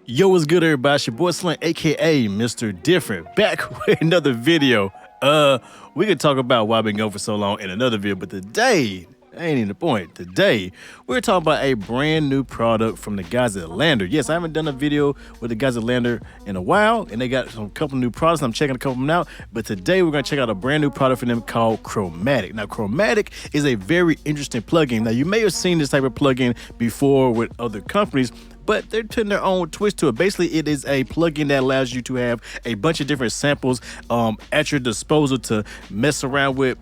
Yo, what's good, everybody? It's your boy Slant, aka Mr. Different, back with another video. We could talk about why I've been going for so long in another video, but today, ain't even the point. Today, we're talking about a brand new product from the guys at Landr. Yes, I haven't done a video with the guys at Landr in a while, and they got a couple new products. I'm checking a couple of them out, but today we're gonna check out a brand new product from them called Chromatic. Now, Chromatic is a very interesting plugin. Now, you may have seen this type of plugin before with other companies, but they're putting their own twist to it. Basically, it is a plugin that allows you to have a bunch of different samples at your disposal to mess around with,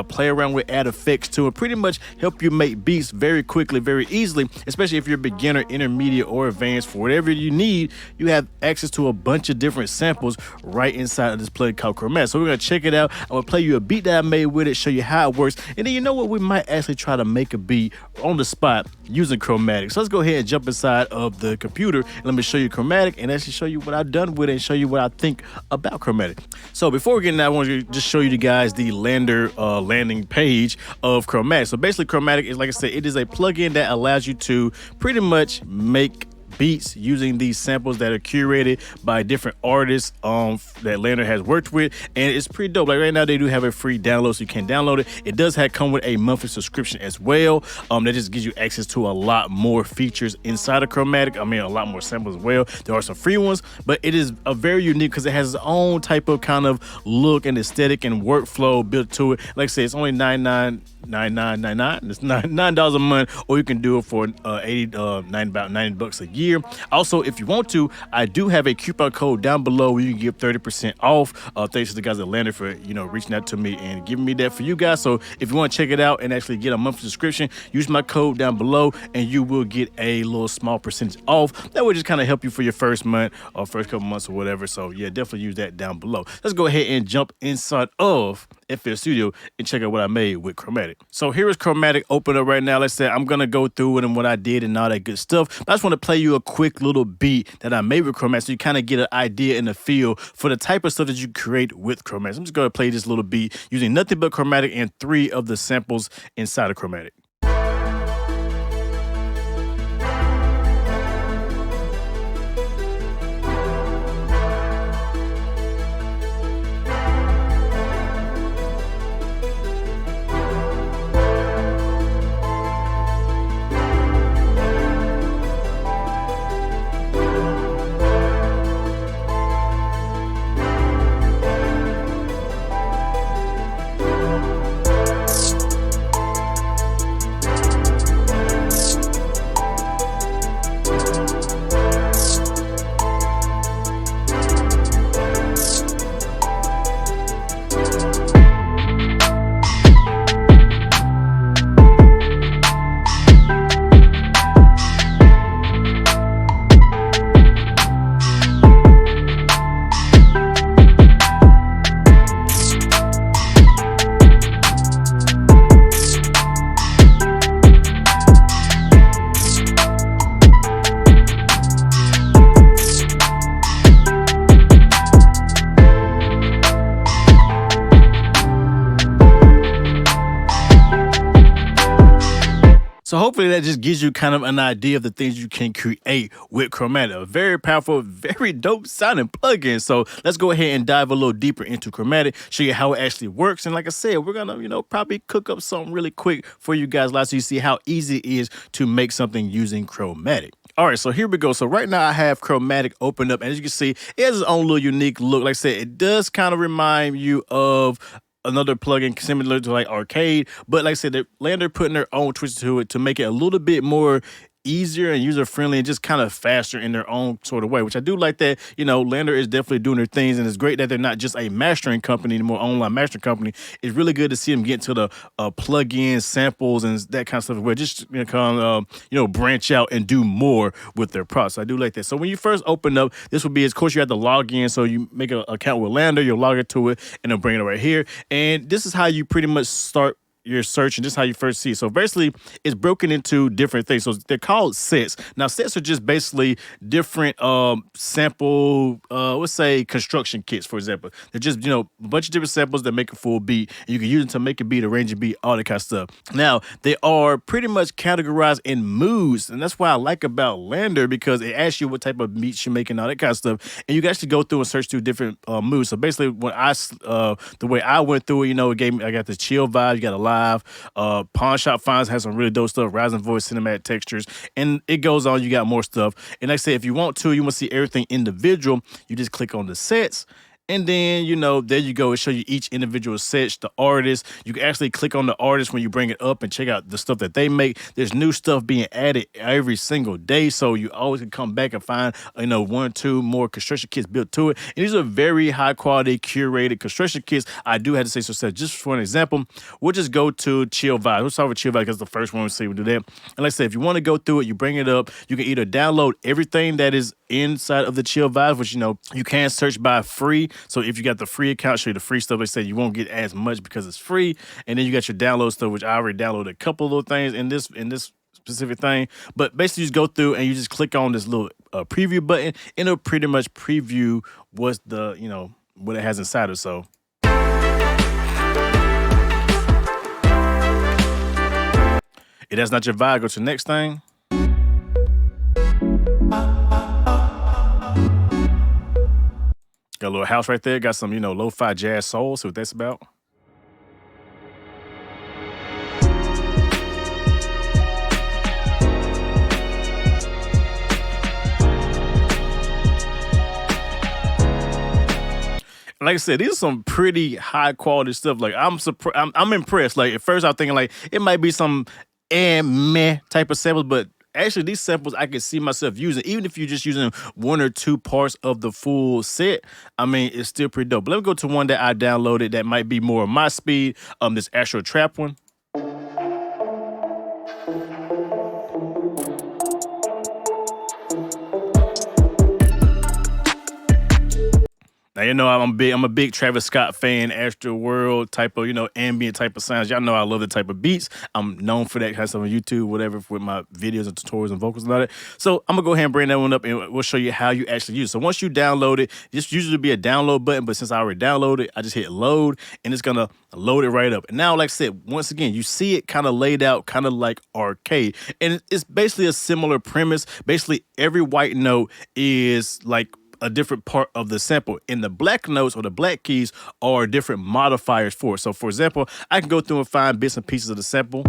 play around with, add effects to it, pretty much help you make beats very quickly, very easily, especially if you're a beginner, intermediate, or advanced. For whatever you need, you have access to a bunch of different samples right inside of this plugin called Chromatic. So we're gonna check it out. I'm gonna play you a beat that I made with it, show you how it works, and then you know what? We might actually try to make a beat on the spot using Chromatic. So let's go ahead and jump inside of the computer and let me show you Chromatic and actually show you what I've done with it and show you what I think about Chromatic. So before we get into that, I want to just show you guys the Landr landing page of Chromatic. So basically, Chromatic is, like I said, it is a plugin that allows you to pretty much make beats using these samples that are curated by different artists that Landr has worked with, and it's pretty dope. Like right now, they do have a free download, so you can download it. It does come with a monthly subscription as well. That just gives you access to a lot more features inside of Chromatic. I mean, a lot more samples as well. There are some free ones, but it is a very unique because it has its own type of kind of look and aesthetic and workflow built to it. Like I said, it's only $99.99. It's $9 a month, or you can do it for about $90 a year. Also, if you want to, I do have a coupon code down below where you can get 30% off. Thanks to the guys at Landr for reaching out to me and giving me that for you guys. So if you want to check it out and actually get a monthly subscription, use my code down below and you will get a little small percentage off. That will just kind of help you for your first month or first couple months or whatever. So yeah, definitely use that down below. Let's go ahead and jump inside of FL Studio and check out what I made with Chromatic. So here is Chromatic open up right now. Let's say I'm gonna go through it and what I did and all that good stuff. But I just want to play you a quick little beat that I made with Chromatic so you kind of get an idea and a feel for the type of stuff that you create with Chromatic. So I'm just gonna play this little beat using nothing but Chromatic and 3 of the samples inside of Chromatic. So hopefully that just gives you kind of an idea of the things you can create with Chromatic. A very powerful, very dope sounding plugin. So let's go ahead and dive a little deeper into Chromatic, show you how it actually works. And like I said, we're gonna, probably cook up something really quick for you guys live so you see how easy it is to make something using Chromatic. All right, so here we go. So right now I have Chromatic opened up, and as you can see, it has its own little unique look. Like I said, it does kind of remind you of another plugin similar to like Arcade, but like I said, Landr putting their own twist to it to make it a little bit more easier and user-friendly and just kind of faster in their own sort of way, which I do like that. Landr is definitely doing their things, and it's great that they're not just a mastering company anymore, online mastering company. It's really good to see them get to the plugins, samples, and that kind of stuff, where just branch out and do more with their products. So I do like that. So when you first open up, this would be, of course, you have to log in. So you make an account with Landr, you'll log into it, and they'll bring it right here. And this is how you pretty much start you're searching, this is how you first see it. So basically, it's broken into different things. So they're called sets. Now, sets are just basically different sample, let's say construction kits, for example. They're just, a bunch of different samples that make a full beat. And you can use them to make a beat, arrange a beat, all that kind of stuff. Now, they are pretty much categorized in moods. And that's what I like about Landr, because it asks you what type of beats you're making, all that kind of stuff. And you can actually go through and search through different moods. So basically, when the way I went through it, it gave me, I got the chill vibe, you got a live. Pawn Shop Finds has some really dope stuff, rising voice, cinematic textures, and it goes on. You got more stuff. And like I said, if you want to see everything individual, you just click on the sets. And then, there you go. It shows you each individual set, the artist. You can actually click on the artist when you bring it up and check out the stuff that they make. There's new stuff being added every single day. So you always can come back and find, 1 or 2 more construction kits built to it. And these are very high quality, curated construction kits. I do have to say so. Just for an example, we'll just go to Chill Vibes. We'll start with Chill Vibes because the first one we see we do that. And like I said, if you want to go through it, you bring it up. You can either download everything that is inside of the Chill Vibes, which, you can search by free. So if you got the free account, show you the free stuff. They say you won't get as much because it's free. And then you got your download stuff, which I already downloaded a couple of little things in this specific thing. But basically, you just go through and you just click on this little preview button, and it'll pretty much preview what's what it has inside of. So if that's not your vibe, go to the next thing. Got a little house right there. Got some, lo-fi jazz soul. See what that's about. And like I said, these are some pretty high quality stuff. Like I'm impressed. Like at first I was thinking like it might be some meh type of samples, but actually, these samples I can see myself using, even if you're just using 1 or 2 parts of the full set. I mean, it's still pretty dope. But let me go to one that I downloaded that might be more of my speed. This Astro Trap one. Now, I'm a big Travis Scott fan, Astro World type of, ambient type of sounds. Y'all know I love the type of beats. I'm known for that kind of stuff on YouTube, whatever, with my videos and tutorials and vocals and all that. So I'm gonna go ahead and bring that one up, and we'll show you how you actually use it. So once you download it, this usually be a download button, but since I already downloaded it, I just hit load, and it's gonna load it right up. And now, like I said, once again, you see it kind of laid out, kind of like arcade. And it's basically a similar premise. Basically, every white note is like a different part of the sample, and the black notes or the black keys are different modifiers for it. So for example, I can go through and find bits and pieces of the sample.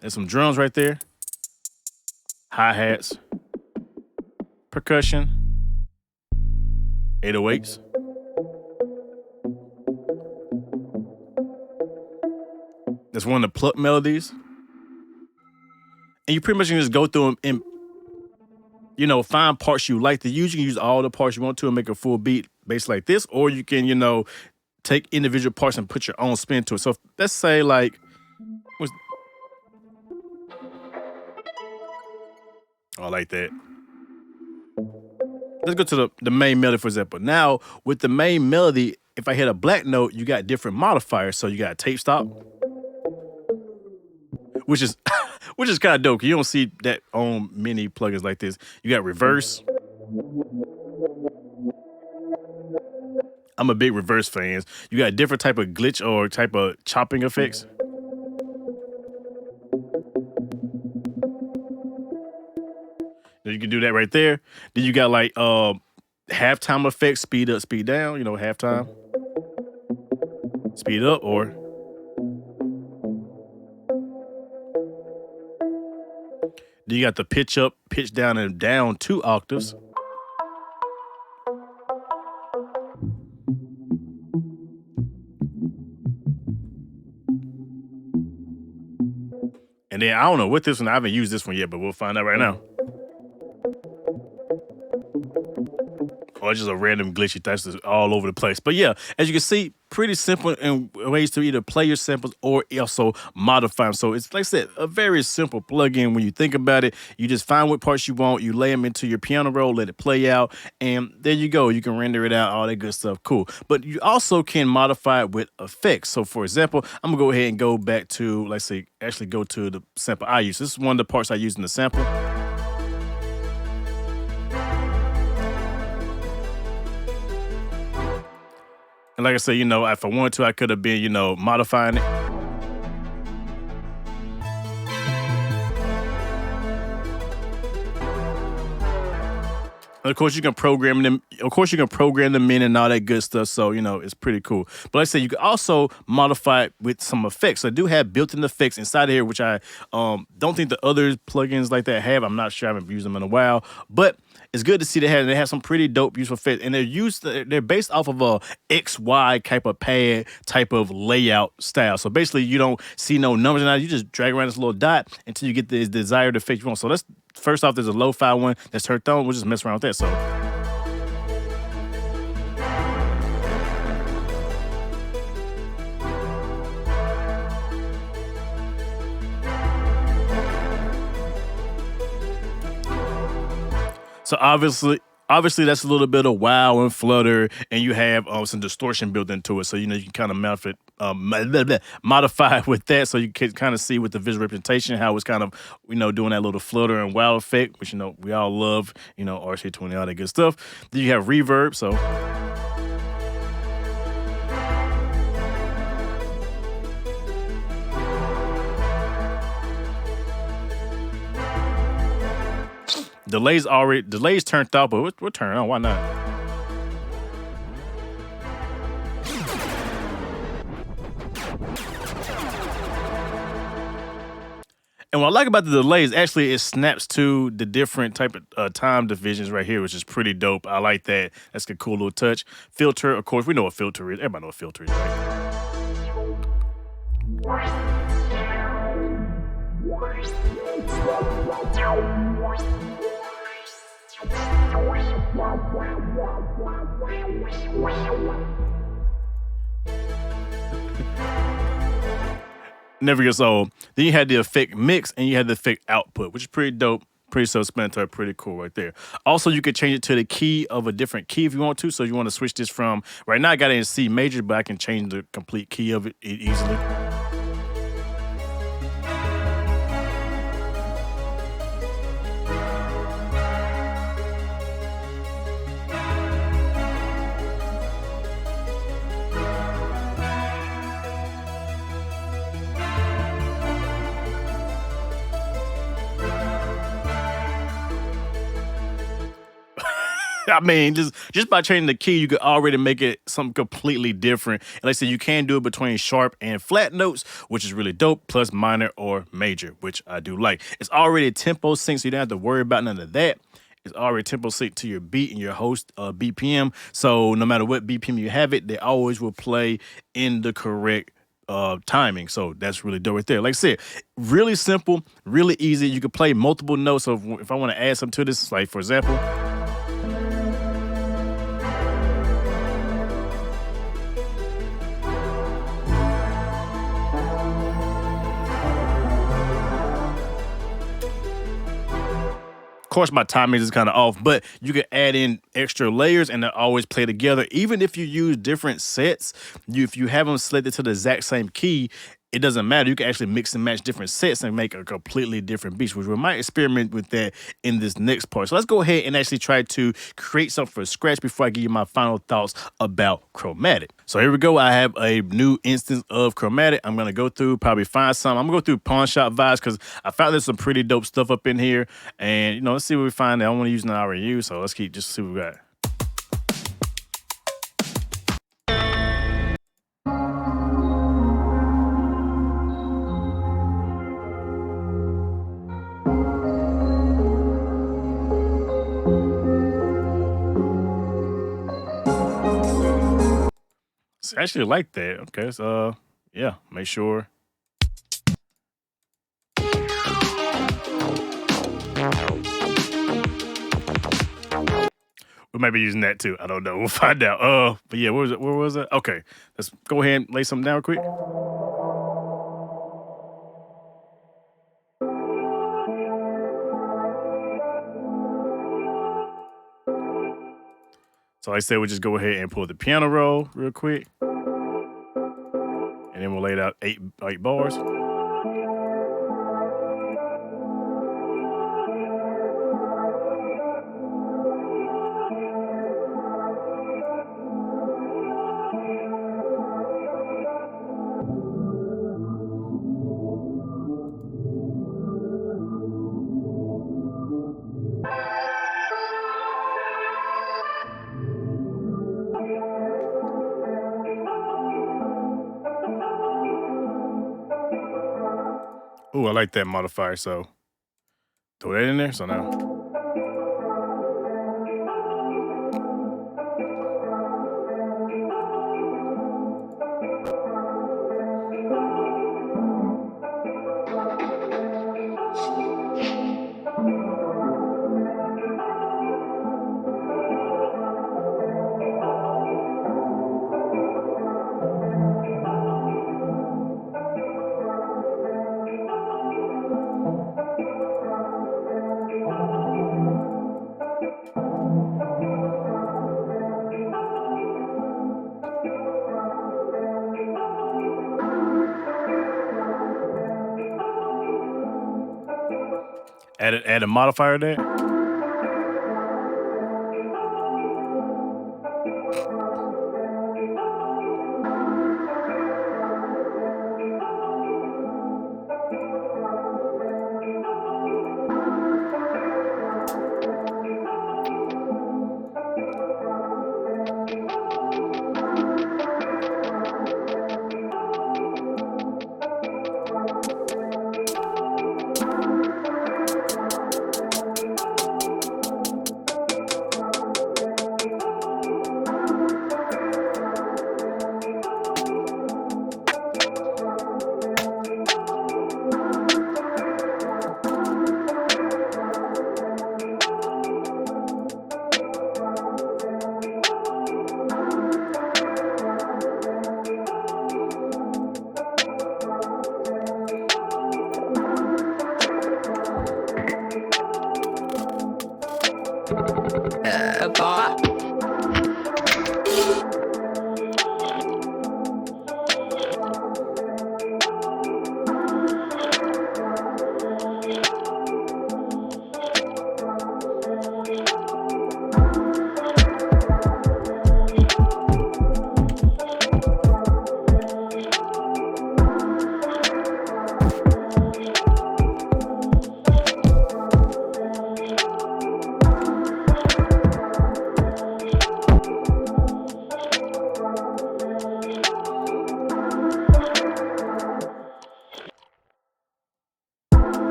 There's some drums right there, hi-hats, percussion, 808s. That's one of the pluck melodies. And you pretty much can just go through them and find parts you like to use. You can use all the parts you want to and make a full beat based like this, or you can, take individual parts and put your own spin to it. So let's say like, I like that. Let's go to the main melody, for example. Now, with the main melody, if I hit a black note, you got different modifiers. So you got tape stop, which is kind of dope. You don't see that on many plugins like this. You got reverse. I'm a big reverse fan. You got different type of glitch or type of chopping effects. You can do that right there. Then you got like halftime effects, speed up, speed down. Halftime, speed up, or then you got the pitch up, pitch down, and down 2 octaves. And then I don't know what this one, I haven't used this one yet, but we'll find out right now. Or just a random glitchy that's all over the place. But yeah, as you can see, pretty simple in ways to either play your samples or also modify them. So it's, like I said, a very simple plugin when you think about it. You just find what parts you want, you lay them into your piano roll, let it play out, and there you go. You can render it out, all that good stuff. Cool. But you also can modify it with effects. So for example, I'm gonna go ahead and go back to, let's say, actually go to the sample I use. This is one of the parts I use in the sample. And like I said, if I wanted to, I could have been, modifying it. And of course, you can program them. Of course, you can program them in and all that good stuff. So, it's pretty cool. But like I said, you can also modify it with some effects. So I do have built-in effects inside of here, which I don't think the other plugins like that have. I'm not sure. I haven't used them in a while. But it's good to see they have some pretty dope useful effects. And they're based off of a XY type of pad type of layout style. So basically, you don't see no numbers in that. You just drag around this little dot until you get the desired effect you want. So let's first off, there's a lo-fi one that's turned on. We'll just mess around with that. So obviously that's a little bit of wow and flutter, and you have some distortion built into it. So you can kind of modify it with that, so you can kind of see with the visual representation how it's kind of doing that little flutter and wow effect, which we all love. RC20, all that good stuff. Then you have reverb. So delays turned off, but we'll turn it on. Why not? And what I like about the delays, actually, it snaps to the different type of time divisions right here, which is pretty dope. I like that. That's a cool little touch. Filter, of course, we know what filter is. Everybody knows what filter is, right? Never gets old. Then you had the effect mix and you had the effect output, which is pretty dope, pretty self-explanatory, pretty cool right there. Also, you could change it to the key of a different key if you want to. So you want to switch this from, right now I got it in C major, but I can change the complete key of it easily. I mean, just by changing the key, you could already make it something completely different. And like I said, you can do it between sharp and flat notes, which is really dope, plus minor or major, which I do like. It's already tempo sync, so you don't have to worry about none of that. It's already tempo sync to your beat and your host BPM. So no matter what BPM you have it, they always will play in the correct timing. So that's really dope right there. Like I said, really simple, really easy. You could play multiple notes. So if I want to add something to this, like for example, of course, my timing is kind of off, but you can add in extra layers and they always play together. Even if you use different sets, if you have them selected to the exact same key, it doesn't matter. You can actually mix and match different sets and make a completely different beat, which we might experiment with that in this next part. So let's go ahead and actually try to create something from scratch before I give you my final thoughts about Chromatic. So here we go. I have a new instance of Chromatic. I'm going to go through, probably find some. I'm going to go through Pawn Shop Vibes because I found there's some pretty dope stuff up in here. And, let's see what we find. I don't want to use an RU, so let's just see what we got. I actually like that. Okay, so yeah, make sure. We might be using that too. I don't know. We'll find out. But yeah, where was it? Okay, let's go ahead and lay something down quick. So like I said, we'll just go ahead and pull the piano roll real quick. And then we'll lay it out eight bars. Ooh, I like that modifier, so throw that in there. So now. Add a modifier there.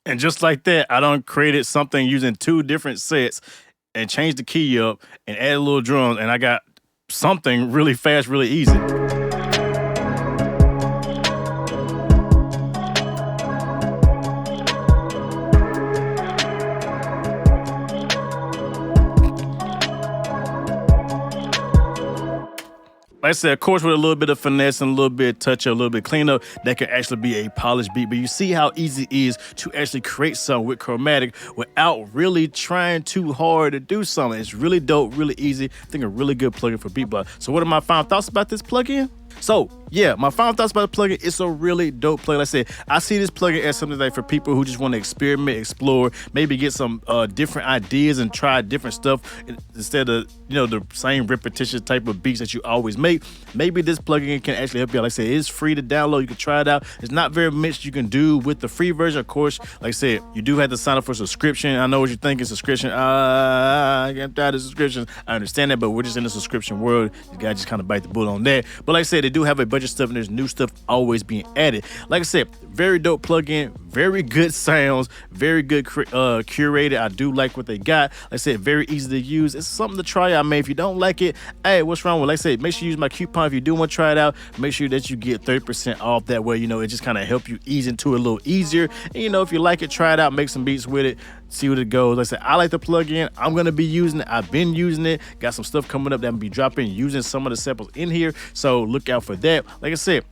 And just like that, I done created something using 2 different sets and changed the key up and added a little drums, and I got something really fast, really easy. Like I said, of course, with a little bit of finesse and a little bit of touch up, a little bit cleanup, that could actually be a polished beat. But you see how easy it is to actually create something with Chromatic without really trying too hard to do something. It's really dope, really easy. I think a really good plugin for beatbox. So what are my final thoughts about this plugin? So yeah, my final thoughts about the plugin, it's a really dope plugin. Like I said, I see this plugin as something like for people who just want to experiment, explore, maybe get some different ideas and try different stuff instead of, you know, the same repetitious type of beats that you always make. Maybe this plugin can actually help you out. Like I said, it's free to download. You can try it out. There's not very much you can do with the free version. Of course, like I said, you do have to sign up for a subscription. I know what you're thinking, subscription. I can't try the subscriptions. I understand that, but we're just in the subscription world. You gotta just kind of bite the bullet on that. But like I said, they do have a bunch of stuff, and there's new stuff always being added. Like I said, very dope plugin, very good sounds, very good curated. I do like what they got. Like I said, very easy to use. It's something to try out, man. If you don't like it, hey, what's wrong with it? Like I said, make sure you use my coupon if you do want to try it out. Make sure that you get 30% off. That way, you know, it just kind of help you ease into it a little easier. And you know, if you like it, try it out, make some beats with it, see what it goes. Like I said, I like the plugin. I'm gonna be using it. I've been using it. Got some stuff coming up that I'm gonna be dropping using some of the samples in here. So look out for that. Like I said,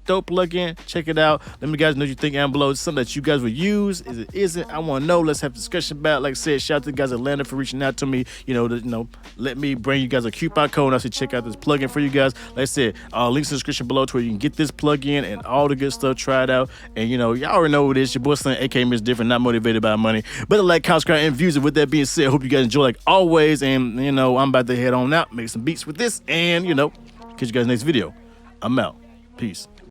dope plugin. Check it out. Let me guys know what you think down below. It's something that you guys would use. Is it isn't? I want to know. Let's have a discussion about it. Like I said, shout out to the guys at Landr for reaching out to me. You know, let me bring you guys a coupon code. I say check out this plugin for you guys. Like I said, links in the description below to where you can get this plugin and all the good stuff. Try it out. And you know, y'all already know what it is. Your boy Slim, aka MrdifferentTV, not motivated by money, but like, comment, subscribe, and views. And with that being said, I hope you guys enjoy like always. And you know, I'm about to head on out, make some beats with this, and you know, catch you guys next video. I'm out. Peace.